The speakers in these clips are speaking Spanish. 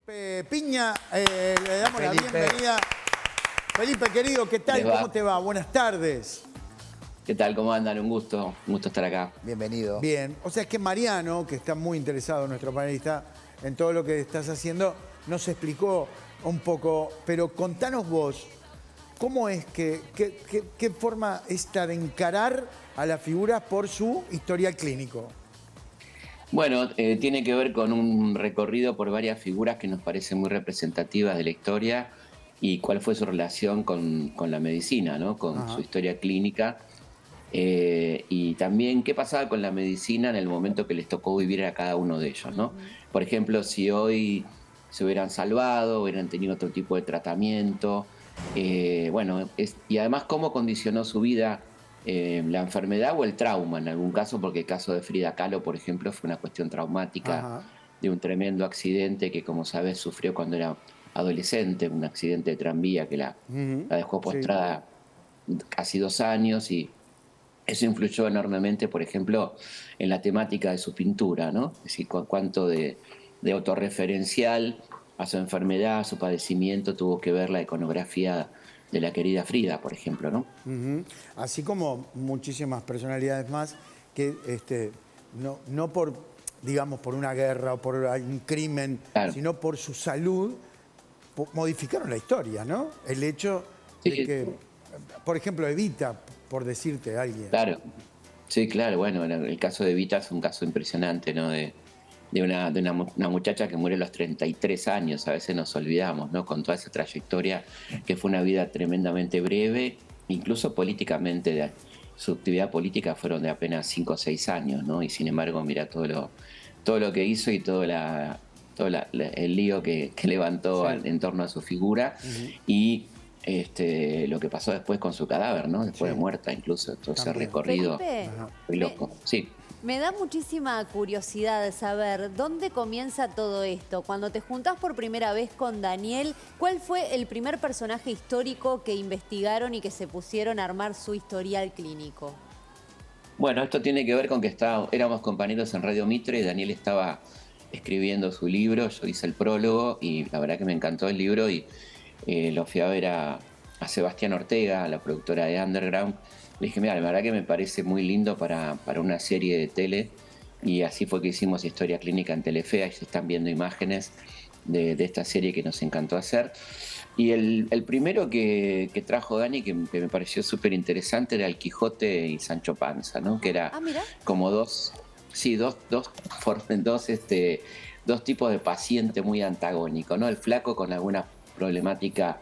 Piña, le damos la Felipe. bienvenida. Felipe, querido, ¿qué tal? ¿Les va? ¿Cómo te va? Buenas tardes. ¿Qué tal? ¿Cómo andan? Un gusto estar acá. Bienvenido. Bien, o sea, es que Mariano, que está muy interesado, nuestro panelista, en todo lo que estás haciendo, nos explicó un poco, pero contanos vos, ¿cómo es qué forma esta de encarar a la figura por su historial clínico? Bueno, tiene que ver con un recorrido por varias figuras que nos parecen muy representativas de la historia y cuál fue su relación con la medicina, ¿no? Con Ajá. su historia clínica. Y también qué pasaba con la medicina en el momento que les tocó vivir a cada uno de ellos, ¿no? Por ejemplo, si hoy se hubieran salvado, hubieran tenido otro tipo de tratamiento, y además cómo condicionó su vida la enfermedad o el trauma en algún caso, porque el caso de Frida Kahlo, por ejemplo, fue una cuestión traumática Ajá. de un tremendo accidente que, como sabes, sufrió cuando era adolescente, un accidente de tranvía que la dejó Sí. postrada casi 2 años y eso influyó enormemente, por ejemplo, en la temática de su pintura, ¿no? Es decir, cuánto de autorreferencial a su enfermedad, a su padecimiento, tuvo que ver la iconografía de la querida Frida, por ejemplo, ¿no? Ujú. Así como muchísimas personalidades más que no por, digamos, por una guerra o por un crimen, Claro. sino por su salud, modificaron la historia, ¿no? El hecho de Sí, que, por ejemplo, Evita, por decirte a alguien. claro. Sí, claro. Bueno, el caso de Vita es un caso impresionante, ¿no? Una muchacha que muere a los 33 años, a veces nos olvidamos, ¿no? Con toda esa trayectoria, que fue una vida tremendamente breve, incluso políticamente, su actividad política fueron de apenas 5 o 6 años, ¿no? Y sin embargo, mira todo lo que hizo y el lío que levantó Sí. en torno a su figura Ujú. y lo que pasó después con su cadáver, ¿no? Después de Sí, muerta, incluso, todo ese también. recorrido Felipe, Ajá. muy me, loco. Sí. me da muchísima curiosidad saber dónde comienza todo esto. Cuando te juntás por primera vez con Daniel, ¿cuál fue el primer personaje histórico que investigaron y que se pusieron a armar su historial clínico? Bueno, esto tiene que ver con que éramos compañeros en Radio Mitre y Daniel estaba escribiendo su libro, yo hice el prólogo y la verdad que me encantó el libro y lo fui a ver a Sebastián Ortega, a la productora de Underground. Le dije, mira, la verdad que me parece muy lindo para una serie de tele y así fue que hicimos Historia Clínica en Telefe, ahí se están viendo imágenes de esta serie que nos encantó hacer. Y el primero que trajo Dani, que me pareció súper interesante, era el Quijote y Sancho Panza, ¿no? Que era Ah, mira. como dos tipos de paciente muy antagónicos, ¿no? El flaco con alguna problemática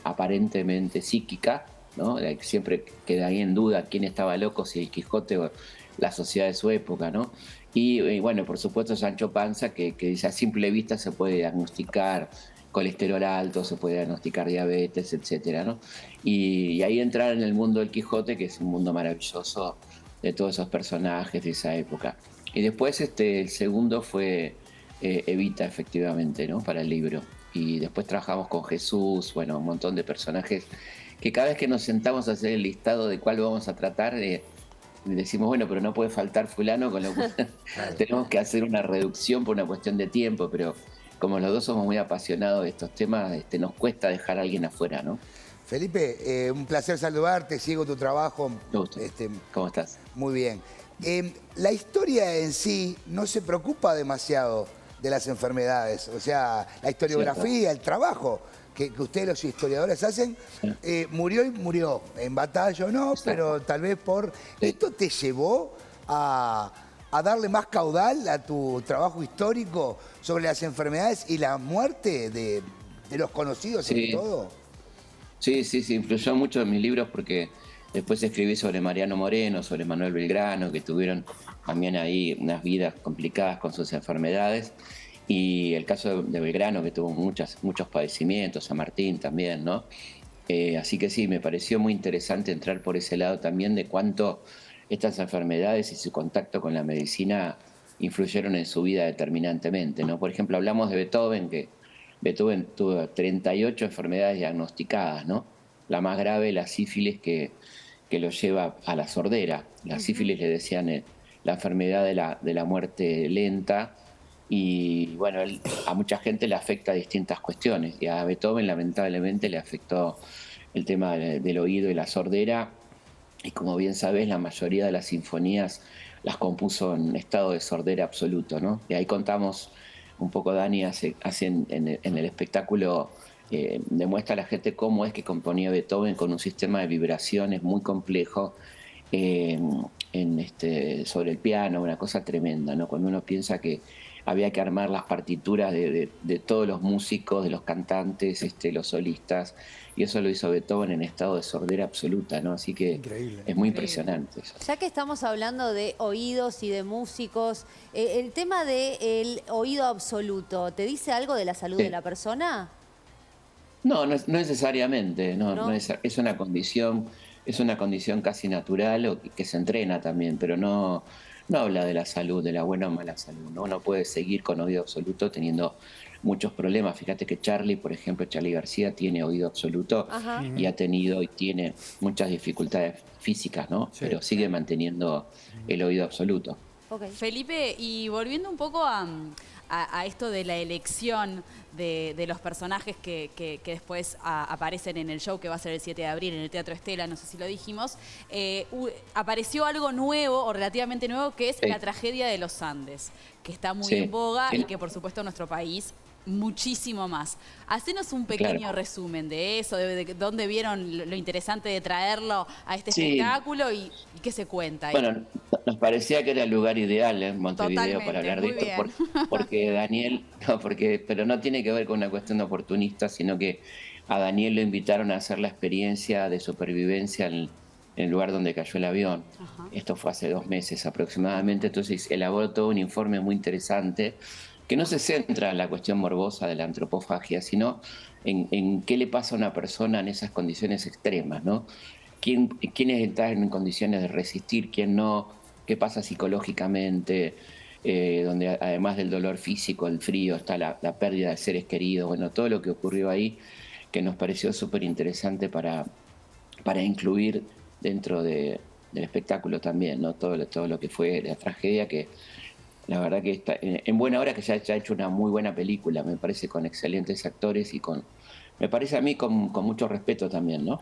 aparentemente psíquica, ¿no? Siempre queda ahí en duda quién estaba loco, si el Quijote o la sociedad de su época, ¿no? Y bueno, por supuesto Sancho Panza, que a simple vista se puede diagnosticar colesterol alto, se puede diagnosticar diabetes, etcétera, ¿no? Y ahí entrar en el mundo del Quijote, que es un mundo maravilloso de todos esos personajes de esa época. Y después el segundo fue Evita, efectivamente, ¿no? Para el libro. Y después trabajamos con Jesús, bueno, un montón de personajes que cada vez que nos sentamos a hacer el listado de cuál vamos a tratar, decimos, bueno, pero no puede faltar fulano, con lo cual tenemos que hacer una reducción por una cuestión de tiempo, pero como los dos somos muy apasionados de estos temas, nos cuesta dejar a alguien afuera, ¿no? Felipe, un placer saludarte, sigo tu trabajo. Me gusta. Este, ¿Cómo estás? muy bien. La historia en sí no se preocupa demasiado de las enfermedades. O sea, la historiografía, el trabajo que ustedes los historiadores hacen, murió y murió. En batalla o no, pero tal vez por... Sí. ¿Esto te llevó a darle más caudal a tu trabajo histórico sobre las enfermedades y la muerte de los conocidos, sobre Sí, todo? sí, influyó mucho en mis libros porque después escribí sobre Mariano Moreno, sobre Manuel Belgrano, que tuvieron también ahí unas vidas complicadas con sus enfermedades. Y el caso de Belgrano, que tuvo muchos padecimientos, San Martín también, ¿no? Así que sí, me pareció muy interesante entrar por ese lado también de cuánto estas enfermedades y su contacto con la medicina influyeron en su vida determinantemente, ¿no? Por ejemplo, hablamos de Beethoven, que Beethoven tuvo 38 enfermedades diagnosticadas, ¿no? La más grave, la sífilis, que lo lleva a la sordera. La sífilis le decían la enfermedad de la muerte lenta, Y bueno, a mucha gente le afecta distintas cuestiones. Y a Beethoven lamentablemente le afectó el tema del oído y la sordera. Y como bien sabés, la mayoría de las sinfonías las compuso en estado de sordera absoluto, ¿no? Y ahí contamos un poco, Dani, en el espectáculo, demuestra a la gente cómo es que componía Beethoven con un sistema de vibraciones muy complejo eh, sobre el piano, una cosa tremenda, ¿no? Cuando uno piensa que había que armar las partituras de todos los músicos, de los cantantes, los solistas, y eso lo hizo Beethoven en estado de sordera absoluta, ¿no? Así que Increíble. es muy impresionante eso. Ya que estamos hablando de oídos y de músicos, el tema del oído absoluto, ¿te dice algo de la salud de la persona? No, no necesariamente, no, ¿No? es una condición casi natural o que se entrena también, pero no habla de la salud, de la buena o mala salud, ¿no? Uno puede seguir con oído absoluto teniendo muchos problemas. Fíjate que Charlie, por ejemplo, Charlie García tiene oído absoluto Ajá. y ha tenido y tiene muchas dificultades físicas, ¿no? Sí. Pero sigue manteniendo el oído absoluto. Ok. Felipe, y volviendo un poco a esto de la elección de los personajes que después aparecen en el show que va a ser el 7 de abril en el Teatro Estela, no sé si lo dijimos, apareció algo nuevo o relativamente nuevo que es Sí. la tragedia de los Andes, que está muy Sí. en boga Sí. y que por supuesto en nuestro país muchísimo más. Hacenos un pequeño Claro. resumen de eso, de dónde vieron lo interesante de traerlo a este Sí. espectáculo y qué se cuenta ahí. Bueno, nos parecía que era el lugar ideal en Montevideo para Totalmente, hablar de muy esto, bien. porque Daniel, pero no tiene que ver con una cuestión oportunista, sino que a Daniel lo invitaron a hacer la experiencia de supervivencia en el lugar donde cayó el avión. Ajá. Esto fue hace 2 meses aproximadamente, entonces elaboró todo un informe muy interesante que no se centra en la cuestión morbosa de la antropofagia, sino en qué le pasa a una persona en esas condiciones extremas, ¿no? ¿Quiénes están en condiciones de resistir, quién no? ¿Qué pasa psicológicamente? Donde además del dolor físico, el frío, está la pérdida de seres queridos, bueno, todo lo que ocurrió ahí, que nos pareció súper interesante para incluir dentro del espectáculo también, ¿no? Todo lo que fue la tragedia, que la verdad que está en buena hora, que ya ha hecho una muy buena película, me parece, con excelentes actores y me parece a mí con mucho respeto también, ¿no?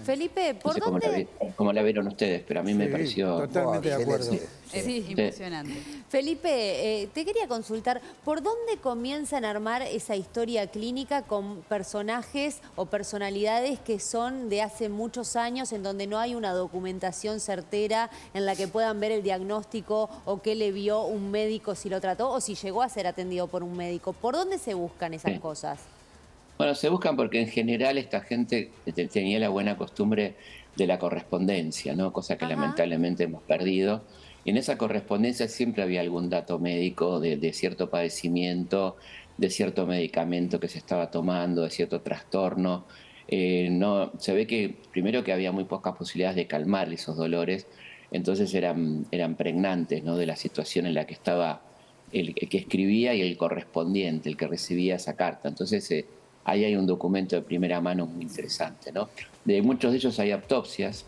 Felipe, No ¿por sé dónde? cómo la vieron ustedes, pero a mí me Sí, pareció... totalmente de acuerdo. excelente. Es Sí. impresionante. Felipe, te quería consultar, ¿por dónde comienzan a armar esa historia clínica con personajes o personalidades que son de hace muchos años, en donde no hay una documentación certera en la que puedan ver el diagnóstico o qué le vio un médico si lo trató o si llegó a ser atendido por un médico? ¿Por dónde se buscan esas Sí. cosas? Bueno, se buscan porque en general esta gente tenía la buena costumbre de la correspondencia, ¿no? Cosa que Ajá. lamentablemente hemos perdido. Y en esa correspondencia siempre había algún dato médico de cierto padecimiento, de cierto medicamento que se estaba tomando, de cierto trastorno. No, se ve que primero que había muy pocas posibilidades de calmar esos dolores, entonces eran pregnantes, ¿no? De la situación en la que estaba el que escribía y el correspondiente, el que recibía esa carta. Entonces ahí hay un documento de primera mano muy interesante, ¿no? De muchos de ellos hay autopsias,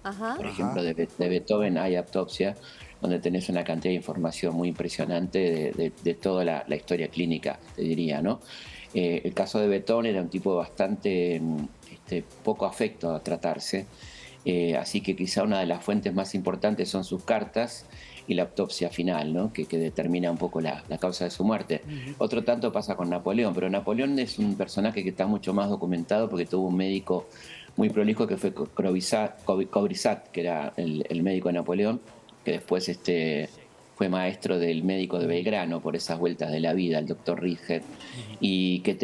Ajá. por ejemplo, de Beethoven hay autopsia, donde tenés una cantidad de información muy impresionante de toda la historia clínica, te diría, ¿no? El caso de Beethoven era un tipo bastante poco afecto a tratarse, así que quizá una de las fuentes más importantes son sus cartas y la autopsia final, ¿no? que determina un poco la causa de su muerte. Otro tanto pasa con Napoleón, pero Napoleón es un personaje que está mucho más documentado porque tuvo un médico muy prolijo que fue Cobrizat, que era el médico de Napoleón, que después fue maestro del médico de Belgrano por esas vueltas de la vida, el doctor Riger, y que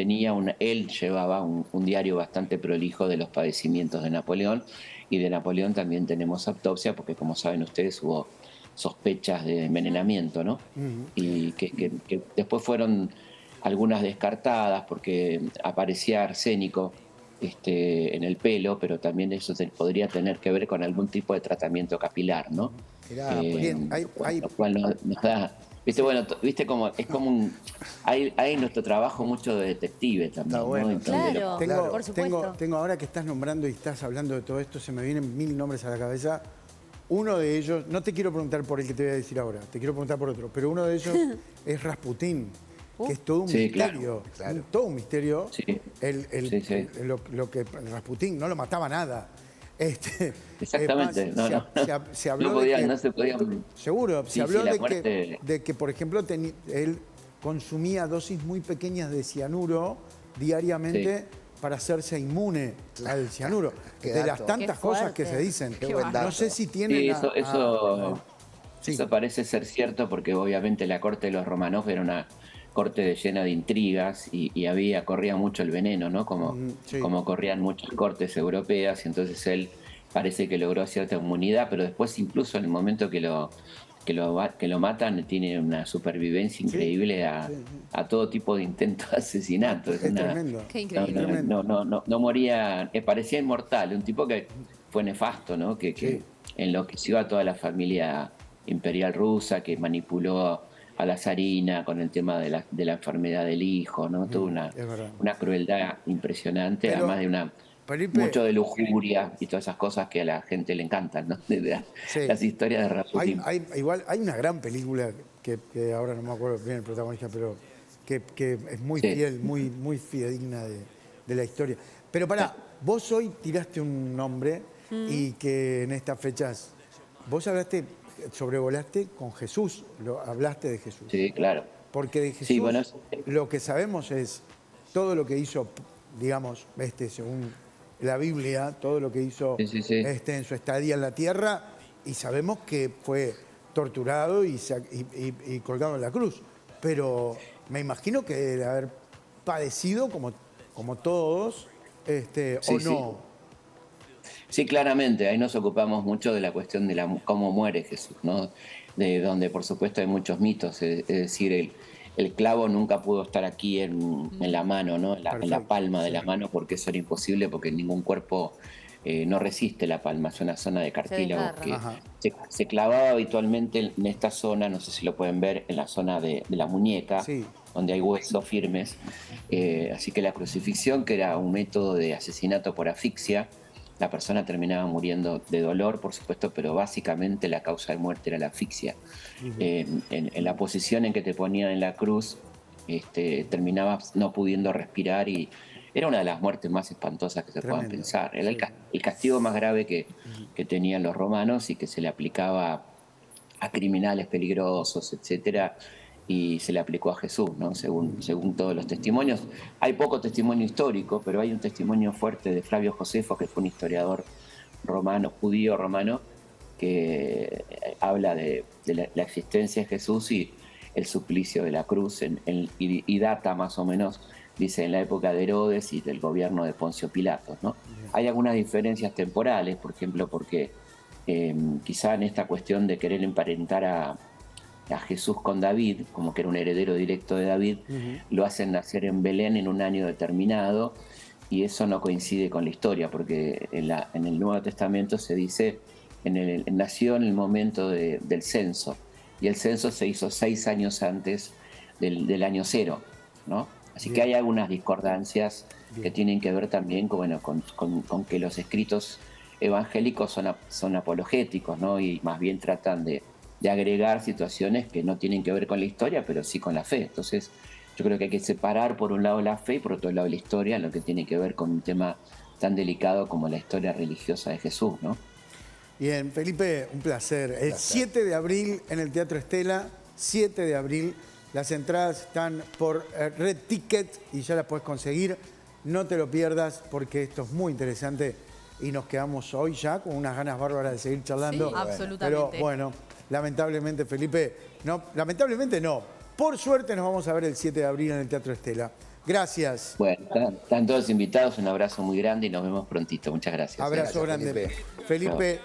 él llevaba un diario bastante prolijo de los padecimientos de Napoleón, y de Napoleón también tenemos autopsia, porque como saben ustedes hubo sospechas de envenenamiento, ¿no? Y que después fueron algunas descartadas porque aparecía arsénico en el pelo, pero también eso podría tener que ver con algún tipo de tratamiento capilar, ¿no? Mirá, bien, Lo cual nos da... Viste, bueno, viste como es como hay en nuestro trabajo mucho de detective también, Está bueno. ¿no? Entonces, Claro. Tengo, por supuesto. tengo ahora que estás nombrando y estás hablando de todo esto, se me vienen 1000 nombres a la cabeza. Uno de ellos, no te quiero preguntar por el que te voy a decir ahora, te quiero preguntar por otro, pero uno de ellos es Rasputín, que es todo un Sí, misterio, claro. todo un misterio. Sí. Sí. Lo que Rasputín no lo mataba nada. Exactamente, Se habló de que, no se podían. seguro, Sí, se habló sí, la de, muerte- de que, por ejemplo, él consumía dosis muy pequeñas de cianuro diariamente para hacerse inmune al cianuro. Qué De las dato. tantas Qué cosas que fuerte. se dicen. Qué buen dato. No sé si tienen... Sí, Sí. eso parece ser cierto porque obviamente la corte de los Romanov era una corte llena de intrigas y corría mucho el veneno, ¿no? Sí. Como corrían muchas cortes europeas, y entonces él parece que logró cierta inmunidad, pero después incluso en el momento que lo matan tiene una supervivencia increíble a todo tipo de intentos de asesinato. Es tremendo. Qué increíble. No moría, parecía inmortal, un tipo que fue nefasto, ¿no? Que enloqueció a toda la familia imperial rusa, que manipuló a la zarina con el tema de la enfermedad del hijo, ¿no? Tuvo es verdad. una crueldad impresionante, Pero, además de Felipe, mucho de lujuria y todas esas cosas que a la gente le encantan, ¿no? Sí. Las historias de Rasputín. Igual hay una gran película que ahora no me acuerdo bien el protagonista, pero que es muy Sí. fiel, muy fidedigna de la historia. Pero vos hoy tiraste un nombre y que en estas fechas vos sobrevolaste con Jesús, hablaste de Jesús. Sí, claro. Porque de Jesús Sí, bueno, lo que sabemos es todo lo que hizo, digamos, según la Biblia, todo lo que hizo Sí. en su estadía en la tierra, y sabemos que fue torturado y colgado en la cruz. Pero me imagino que debe haber padecido como todos, Sí, o no. Sí, claramente, ahí nos ocupamos mucho de la cuestión de cómo muere Jesús, ¿no? De donde por supuesto hay muchos mitos, es decir, el clavo nunca pudo estar aquí en la mano, ¿no? En la Perfecto, palma de la mano, porque eso era imposible, porque ningún cuerpo no resiste la palma, es una zona de cartílago desgarra. que Ajá. se clavaba habitualmente en esta zona, no sé si lo pueden ver, en la zona de la muñeca, Sí. donde hay huesos firmes. Así que la crucifixión, que era un método de asesinato por asfixia, la persona terminaba muriendo de dolor, por supuesto, pero básicamente la causa de muerte era la asfixia. En la posición en que te ponían en la cruz, terminabas no pudiendo respirar y era una de las muertes más espantosas que se puedan Tremendo. pensar. Era el castigo más grave que tenían los romanos y que se le aplicaba a criminales peligrosos, etcétera, y se le aplicó a Jesús, ¿no? Según todos los testimonios. Hay poco testimonio histórico, pero hay un testimonio fuerte de Flavio Josefo, que fue un historiador romano, judío romano, que habla de la existencia de Jesús y el suplicio de la cruz, y data más o menos, dice, en la época de Herodes y del gobierno de Poncio Pilatos, ¿no? Hay algunas diferencias temporales, por ejemplo, porque quizá en esta cuestión de querer emparentar a Jesús con David, como que era un heredero directo de David, lo hacen nacer en Belén en un año determinado, y eso no coincide con la historia, porque en el Nuevo Testamento se dice, nació en el momento del censo, y el censo se hizo 6 años antes del año 0, ¿no? Así que hay algunas discordancias que tienen que ver también con que los escritos evangélicos son apologéticos, ¿no? Y más bien tratan de agregar situaciones que no tienen que ver con la historia, pero sí con la fe. Entonces, yo creo que hay que separar por un lado la fe y por otro lado la historia, lo que tiene que ver con un tema tan delicado como la historia religiosa de Jesús, ¿no? Bien, Felipe, un placer. El 7 de abril en el Teatro Estela, 7 de abril. Las entradas están por Red Ticket y ya las puedes conseguir. No te lo pierdas porque esto es muy interesante y nos quedamos hoy ya con unas ganas bárbaras de seguir charlando. Sí, absolutamente. Pero bueno, lamentablemente, Felipe, lamentablemente no. Por suerte nos vamos a ver el 7 de abril en el Teatro Estela. Gracias. Bueno, están todos invitados, un abrazo muy grande y nos vemos prontito. Muchas gracias. Abrazo Gracias, grande. Felipe. Felipe